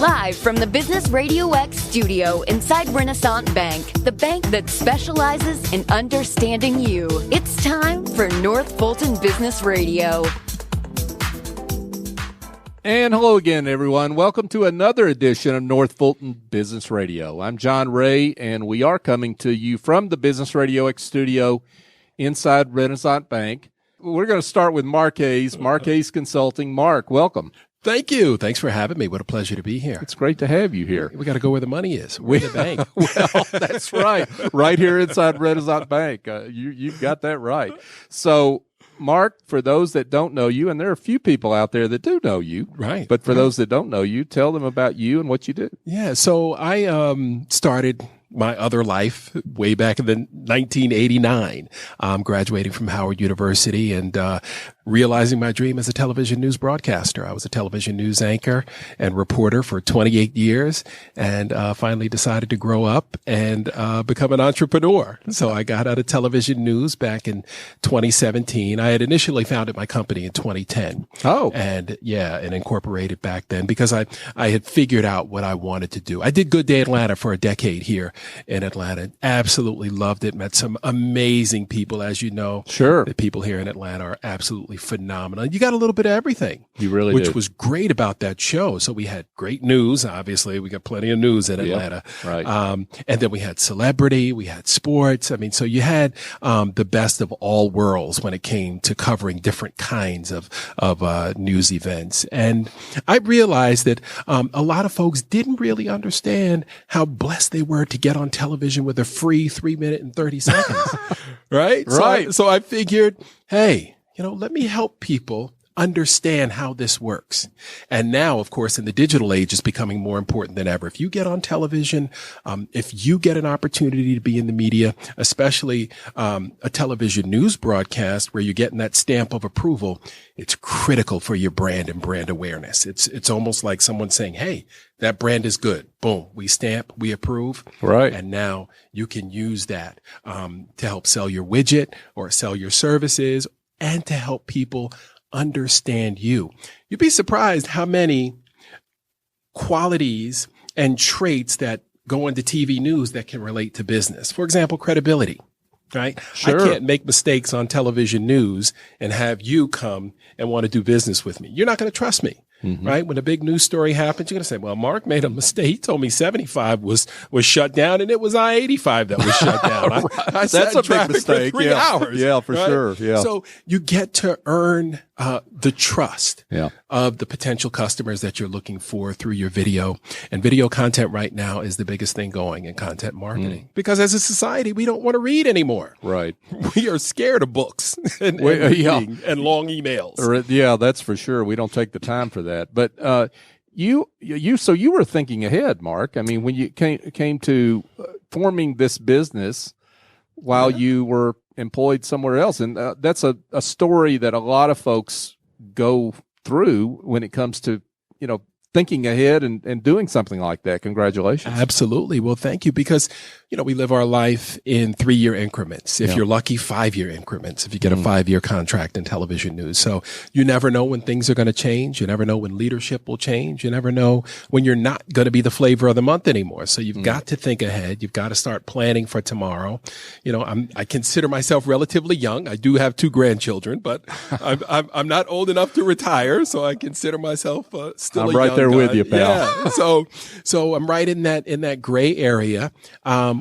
Live from the Business RadioX studio inside Renaissance Bank, the bank that specializes in understanding you. It's time for North Fulton Business Radio. And hello again, everyone. Welcome to another edition of North Fulton Business Radio. I'm John Ray, and we are coming to you from the Business RadioX studio inside Renaissance Bank. We're going to start with Mark Hayes Consulting. Mark, welcome. Thank you. Thanks for having me. What a pleasure to be here. It's great to have you here. We got to go where the money is. We're in the bank. Well, that's right. Right here inside Renaissance Bank. You've got that right. So, Mark, for those that don't know you, and there are a few people out there that do know you, right? But for those that don't know you, tell them about you and what you do. Yeah, so I started my other life way back in 1989, graduating from Howard University and realizing my dream as a television news broadcaster. I was a television news anchor and reporter for 28 years and finally decided to grow up and become an entrepreneur. So I got out of television news back in 2017. I had initially founded my company in 2010. Oh. And incorporated back then because I had figured out what I wanted to do. I did Good Day Atlanta for a decade here in Atlanta. Absolutely loved it. Met some amazing people, as you know. Sure. The people here in Atlanta are absolutely phenomenal. You got a little bit of everything. You really Which did. was great about that show. So we had great news. Obviously, we got plenty of news in Atlanta. Right. And then we had celebrity, we had sports. I mean, so you had the best of all worlds when it came to covering different kinds of news events. And I realized that a lot of folks didn't really understand how blessed they were to get on television with a free 3 minute and 30 seconds. Right? Right. So I figured, hey, let me help people understand how this works. And now, of course, in the digital age, it's becoming more important than ever. If you get on television, if you get an opportunity to be in the media, especially a television news broadcast where you're getting that stamp of approval, it's critical for your brand and brand awareness. It's almost like someone saying, hey, that brand is good. Boom. We stamp, we approve. Right. And now you can use that to help sell your widget or sell your services and to help people understand you. You'd be surprised how many qualities and traits that go into TV news that can relate to business. For example, credibility, right? Sure. I can't make mistakes on television news and have you come and want to do business with me. You're not going to trust me. Mm-hmm. Right? When a big news story happens, you're going to say, well, Mark made a mistake. He told me 75 was shut down and it was I-85 that was shut down. Right. I sat That's in a big traffic mistake. for 3 hours. Yeah, for right? sure. Yeah. So you get to earn the trust Yeah. of the potential customers that you're looking for through your video. And video content right now is the biggest thing going in content marketing. Because as a society, we don't want to read anymore. Right. We are scared of books and yeah. and long emails. Yeah, that's for sure. We don't take the time for that. But so you were thinking ahead, Mark. I mean, when you came to forming this business while you were employed somewhere else, and that's a story that a lot of folks go through when it comes to thinking ahead and doing something like that. Congratulations. Absolutely. Well, thank you. Because, we live our life in 3-year increments. If you're lucky, 5-year increments, if you get a 5-year contract in television news. So you never know when things are going to change. You never know when leadership will change. You never know when you're not going to be the flavor of the month anymore. So you've got to think ahead. You've got to start planning for tomorrow. I consider myself relatively young. I do have 2 grandchildren, but I'm not old enough to retire. So I consider myself still a young right there guy. with you, pal. Yeah. So I'm right in that gray area,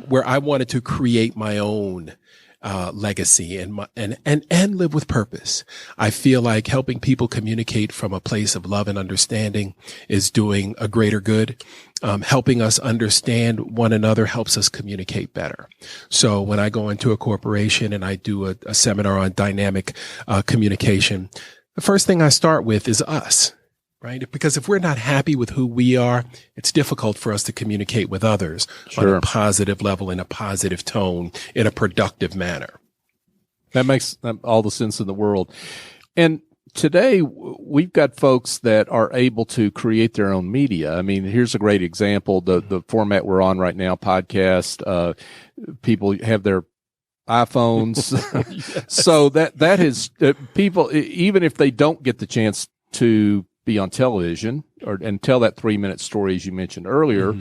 where I wanted to create my own legacy and live with purpose. I feel like helping people communicate from a place of love and understanding is doing a greater good. Helping us understand one another helps us communicate better. So when I go into a corporation and I do a seminar on dynamic communication, the first thing I start with is us. Right? Because if we're not happy with who we are, it's difficult for us to communicate with others on a positive level, in a positive tone, in a productive manner. That makes all the sense in the world. And today we've got folks that are able to create their own media. I mean, here's a great example. The format we're on right now, podcast, people have their iPhones. Yes. So that is people, even if they don't get the chance to be on television, and tell that 3-minute story, as you mentioned earlier,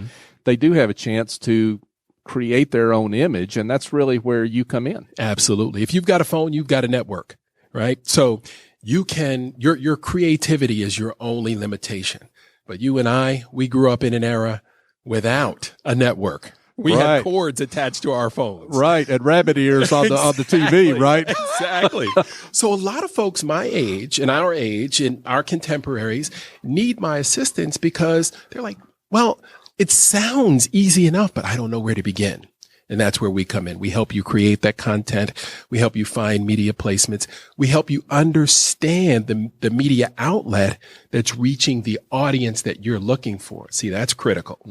they do have a chance to create their own image. And that's really where you come in. Absolutely. If you've got a phone, you've got a network, right? So you can, your creativity is your only limitation. But you and I, we grew up in an era without a network. We had cords attached to our phones. Right. And rabbit ears on the TV, right? Exactly. So a lot of folks my age and our contemporaries need my assistance because they're like, well, it sounds easy enough, but I don't know where to begin. And that's where we come in. We help you create that content. We help you find media placements. We help you understand the media outlet that's reaching the audience that you're looking for. See, that's critical,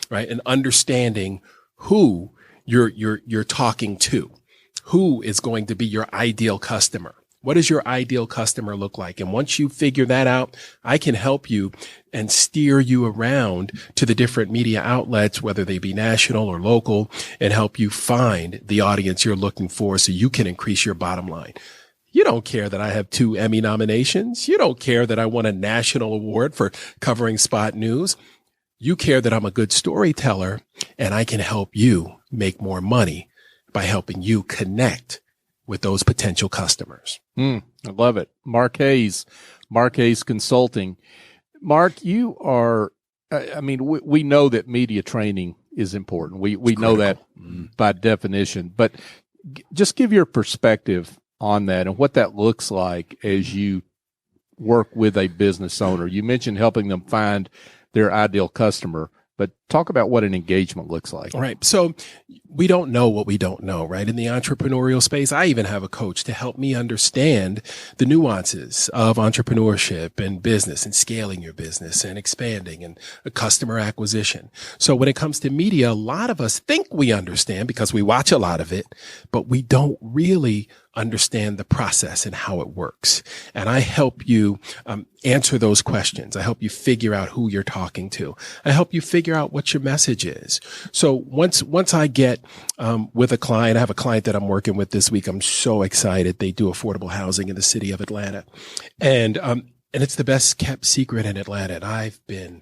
right? And understanding who you're talking to, who is going to be your ideal customer. What does your ideal customer look like? And once you figure that out, I can help you and steer you around to the different media outlets, whether they be national or local, and help you find the audience you're looking for so you can increase your bottom line. You don't care that I have 2 Emmy nominations. You don't care that I won a national award for covering spot news. You care that I'm a good storyteller and I can help you make more money by helping you connect with those potential customers. I love it. Mark Hayes Consulting. Mark, you are, we know that media training is important. We know that by definition, but just give your perspective on that and what that looks like as you work with a business owner. You mentioned helping them find their ideal customer, but talk about what an engagement looks like. All right. So we don't know what we don't know, right? In the entrepreneurial space, I even have a coach to help me understand the nuances of entrepreneurship and business and scaling your business and expanding and customer acquisition. So when it comes to media, a lot of us think we understand because we watch a lot of it, but we don't really understand the process and how it works. And I help you answer those questions. I help you figure out who you're talking to. I help you figure out what your message is. So once I get with a client, I have a client that I'm working with this week. I'm so excited. They do affordable housing in the city of Atlanta. And it's the best kept secret in Atlanta. And I've been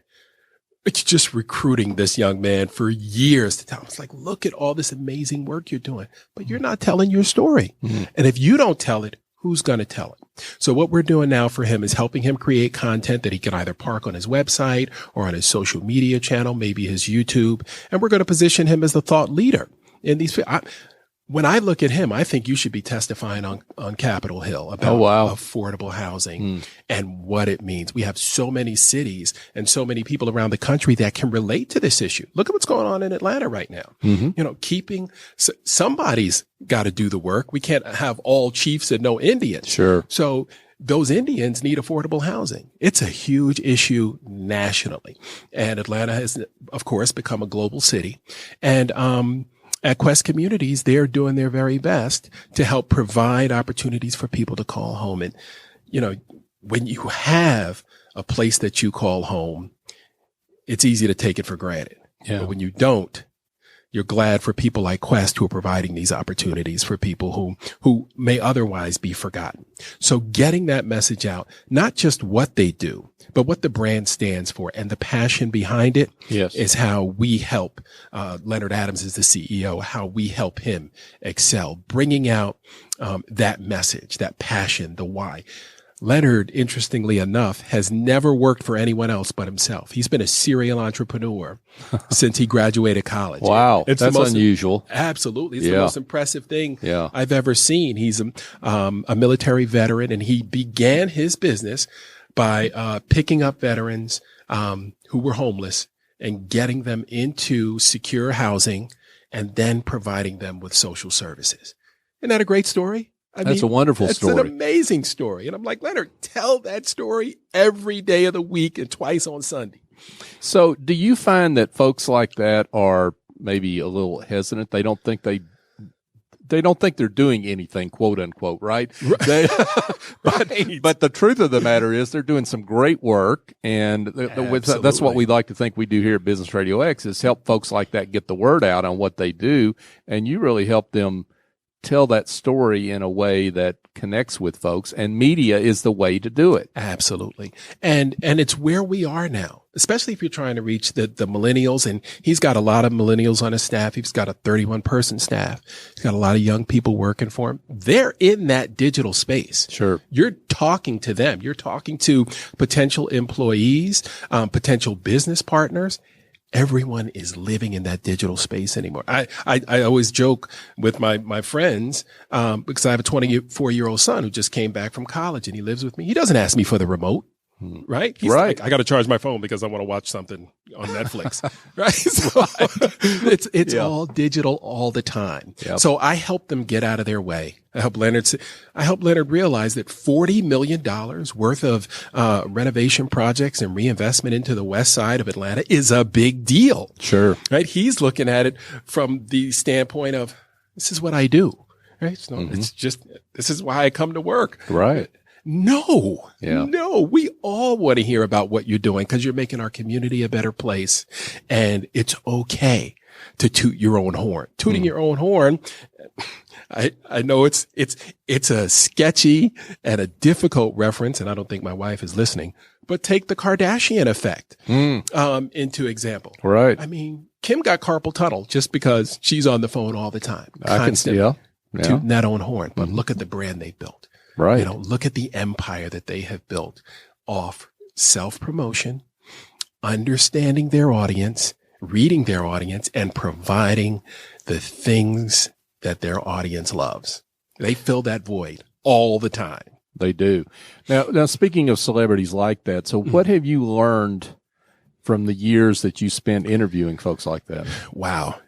just recruiting this young man for years to tell him, it's like, look at all this amazing work you're doing, but you're not telling your story. And if you don't tell it, who's going to tell it? So what we're doing now for him is helping him create content that he can either park on his website or on his social media channel, maybe his YouTube. And we're going to position him as the thought leader in these. When I look at him, I think you should be testifying on Capitol Hill about affordable housing and what it means. We have so many cities and so many people around the country that can relate to this issue. Look at what's going on in Atlanta right now. Somebody's got to do the work. We can't have all chiefs and no Indians. Sure. So those Indians need affordable housing. It's a huge issue nationally. And Atlanta has, of course, become a global city. And, at Quest Communities, they're doing their very best to help provide opportunities for people to call home. And, when you have a place that you call home, it's easy to take it for granted. Yeah. But when you don't, you're glad for people like Quest who are providing these opportunities for people who may otherwise be forgotten. So getting that message out, not just what they do, but what the brand stands for and the passion behind it is how we help. Leonard Adams is the CEO, how we help him excel, bringing out that message, that passion, the why. Leonard, interestingly enough, has never worked for anyone else but himself. He's been a serial entrepreneur since he graduated college. Wow. That's unusual. Absolutely. It's the most impressive thing I've ever seen. He's a military veteran, and he began his business by picking up veterans who were homeless and getting them into secure housing and then providing them with social services. Isn't that a great story? That's a wonderful story. It's an amazing story. And I'm like, Leonard, tell that story every day of the week and twice on Sunday. So do you find that folks like that are maybe a little hesitant? They don't think they're doing anything, quote unquote, right? But the truth of the matter is they're doing some great work. And that's what we like to think we do here at Business Radio X, is help folks like that get the word out on what they do. And you really help them tell that story in a way that connects with folks, and media is the way to do it. Absolutely. And it's where we are now, especially if you're trying to reach the millennials. And he's got a lot of millennials on his staff. He's got a 31-person staff. He's got a lot of young people working for him. They're in that digital space. Sure. You're talking to them. You're talking to potential employees, potential business partners. Everyone is living in that digital space anymore. I always joke with my friends, because I have a 24-year-old son who just came back from college and he lives with me. He doesn't ask me for the remote, right? He's right. like, I got to charge my phone because I want to watch something on Netflix, right? So it's all digital all the time. Yep. So I help them get out of their way. I help Leonard realize that $40 million worth of renovation projects and reinvestment into the west side of Atlanta is a big deal. Sure. Right? He's looking at it from the standpoint of, this is what I do. Right? So it's just, this is why I come to work. Right. No, yeah. No, we all want to hear about what you're doing because you're making our community a better place. And it's okay to toot your own horn. Tooting your own horn, I know it's a sketchy and a difficult reference, and I don't think my wife is listening, but take the Kardashian effect into example. Right. I mean, Kim got carpal tunnel just because she's on the phone all the time. I can see, tooting that own horn. But look at the brand they built. Right. You know, look at the empire that they have built off self-promotion, understanding their audience, reading their audience, and providing the things that their audience loves. They fill that void all the time. They do. Now speaking of celebrities like that, so what have you learned from the years that you spent interviewing folks like that? Wow.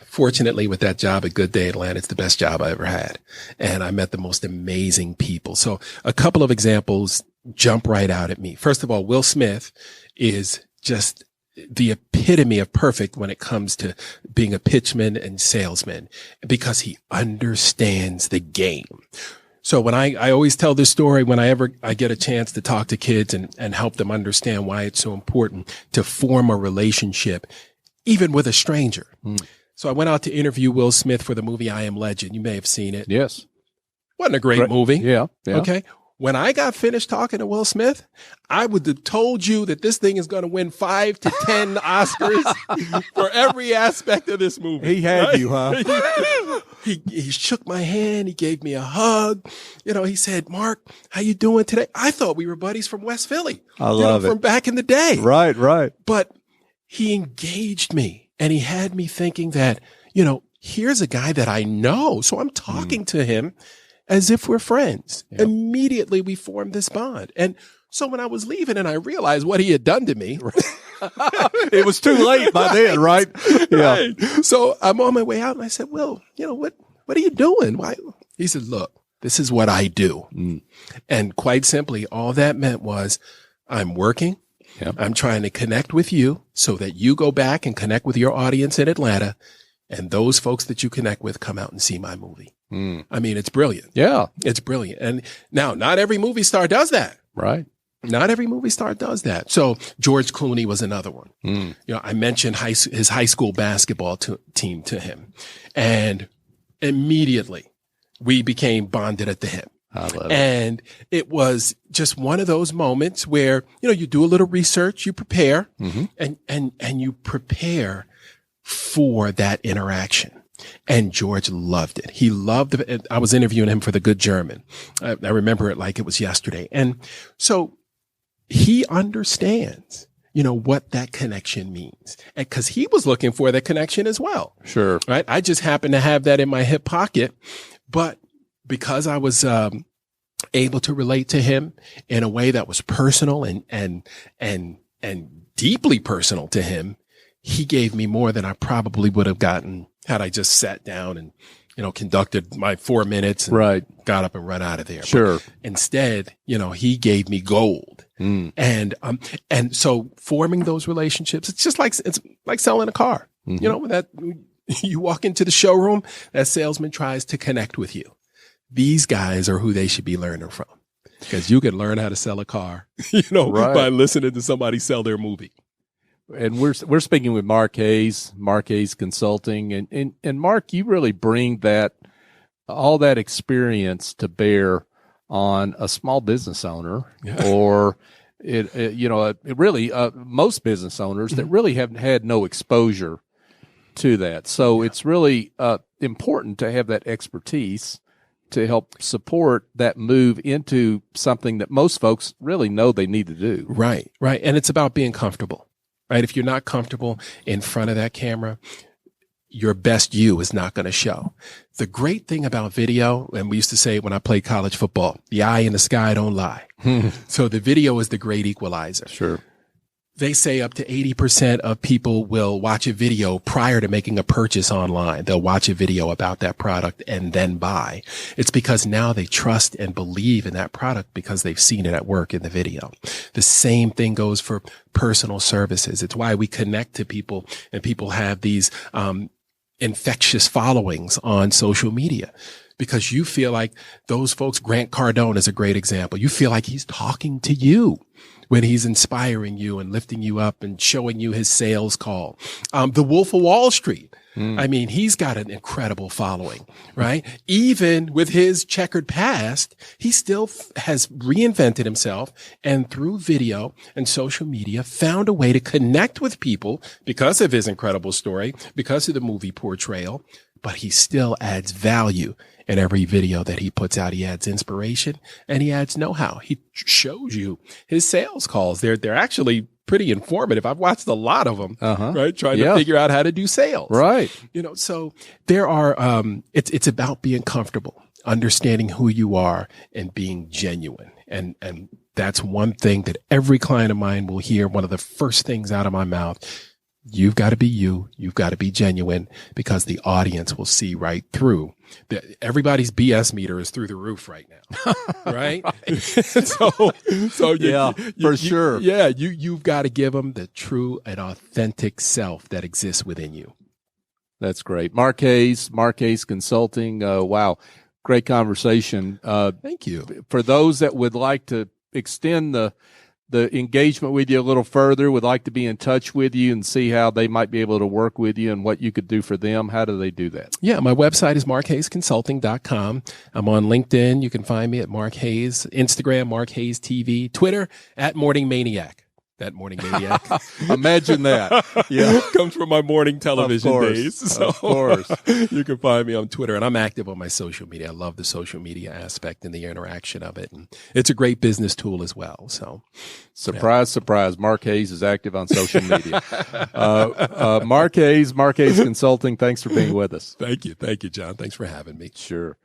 Fortunately, with that job at Good Day Atlanta, it's the best job I ever had. And I met the most amazing people. So a couple of examples jump right out at me. First of all, Will Smith is just the epitome of perfect when it comes to being a pitchman and salesman because he understands the game. So when I always tell this story, when I get a chance to talk to kids and help them understand why it's so important to form a relationship, even with a stranger. So I went out to interview Will Smith for the movie I Am Legend. You may have seen it. Yes. Wasn't a great movie. Yeah. Okay. When I got finished talking to Will Smith, I would have told you that this thing is going to win 5 to 10 Oscars for every aspect of this movie. He had you, huh? He shook my hand. He gave me a hug. You know, he said, "Mark, how you doing today?" I thought we were buddies from West Philly. I love it. From back in the day. Right. But he engaged me. And he had me thinking that, you know, here's a guy that I know. So I'm talking to him as if we're friends. Yep. Immediately we formed this bond. And so when I was leaving and I realized what he had done to me, it was too late by then, right? Yeah. Right. So I'm on my way out and I said, "Well, you know, what are you doing?" Why? He said, "Look, this is what I do." And quite simply, all that meant was I'm working. Yep. I'm trying to connect with you so that you go back and connect with your audience in Atlanta, and those folks that you connect with come out and see my movie. I mean, it's brilliant. Yeah. It's brilliant. And now, not every movie star does that. Right. Not every movie star does that. So George Clooney was another one. You know, I mentioned his high school basketball team to him, and immediately we became bonded at the hip. I love it. And it was just one of those moments where, you know, you do a little research, you prepare, and you prepare for that interaction. And George loved it. He loved it. I was interviewing him for The Good German. I remember it like it was yesterday. And so he understands, you know, what that connection means. And because he was looking for that connection as well. Sure. Right. I just happened to have that in my hip pocket, but because I was able to relate to him in a way that was personal and deeply personal to him, he gave me more than I probably would have gotten had I just sat down and, you know, conducted my 4 minutes and got up and run out of there. Sure. But instead, you know, he gave me gold. And so forming those relationships, it's like selling a car. You know, that you walk into the showroom, that salesman tries to connect with you. These guys are who they should be learning from, because you can learn how to sell a car, you know, by listening to somebody sell their movie. And we're speaking with Mark Hayes Consulting, and Mark, you really bring all that experience to bear on a small business owner, or most business owners that really haven't had no exposure to that. So it's really important to have that expertise to help support that move into something that most folks really know they need to do. Right. And it's about being comfortable, right? If you're not comfortable in front of that camera, your best you is not going to show. The great thing about video, and we used to say when I played college football, the eye in the sky don't lie. So the video is the great equalizer. Sure. They say up to 80% of people will watch a video prior to making a purchase online. They'll watch a video about that product and then buy. It's because now they trust and believe in that product because they've seen it at work in the video. The same thing goes for personal services. It's why we connect to people, and people have these infectious followings on social media. Because you feel like those folks, Grant Cardone is a great example. You feel like he's talking to you when he's inspiring you and lifting you up and showing you his sales call. The Wolf of Wall Street. I mean, he's got an incredible following, right? Even with his checkered past, he still has reinvented himself, and through video and social media found a way to connect with people because of his incredible story, because of the movie portrayal, but he still adds value in every video that he puts out. He adds inspiration and he adds know-how. He shows you his sales calls. They're actually pretty informative. I've watched a lot of them, right? Trying to figure out how to do sales. Right. So there are, it's about being comfortable, understanding who you are, and being genuine. And that's one thing that every client of mine will hear. One of the first things out of my mouth: you've got to be you. You've got to be genuine, because the audience will see right through. Everybody's BS meter is through the roof right now, right? For sure. You've got to give them the true and authentic self that exists within you. That's great. Mark Hayes Consulting. Wow. Great conversation. Thank you. For those that would like to extend the engagement with you a little further, would like to be in touch with you and see how they might be able to work with you and what you could do for them, how do they do that? Yeah, my website is markhayesconsulting.com. I'm on LinkedIn. You can find me at Mark Hayes, Instagram, Mark Hayes TV, Twitter at Morning Maniac. That Morning Maniac. Imagine that. Yeah. Comes from my morning television days. So of course. You can find me on Twitter, and I'm active on my social media. I love the social media aspect and the interaction of it. And it's a great business tool as well. So surprise. Mark Hayes is active on social media. Mark Hayes Consulting. Thanks for being with us. Thank you, John. Thanks for having me. Sure.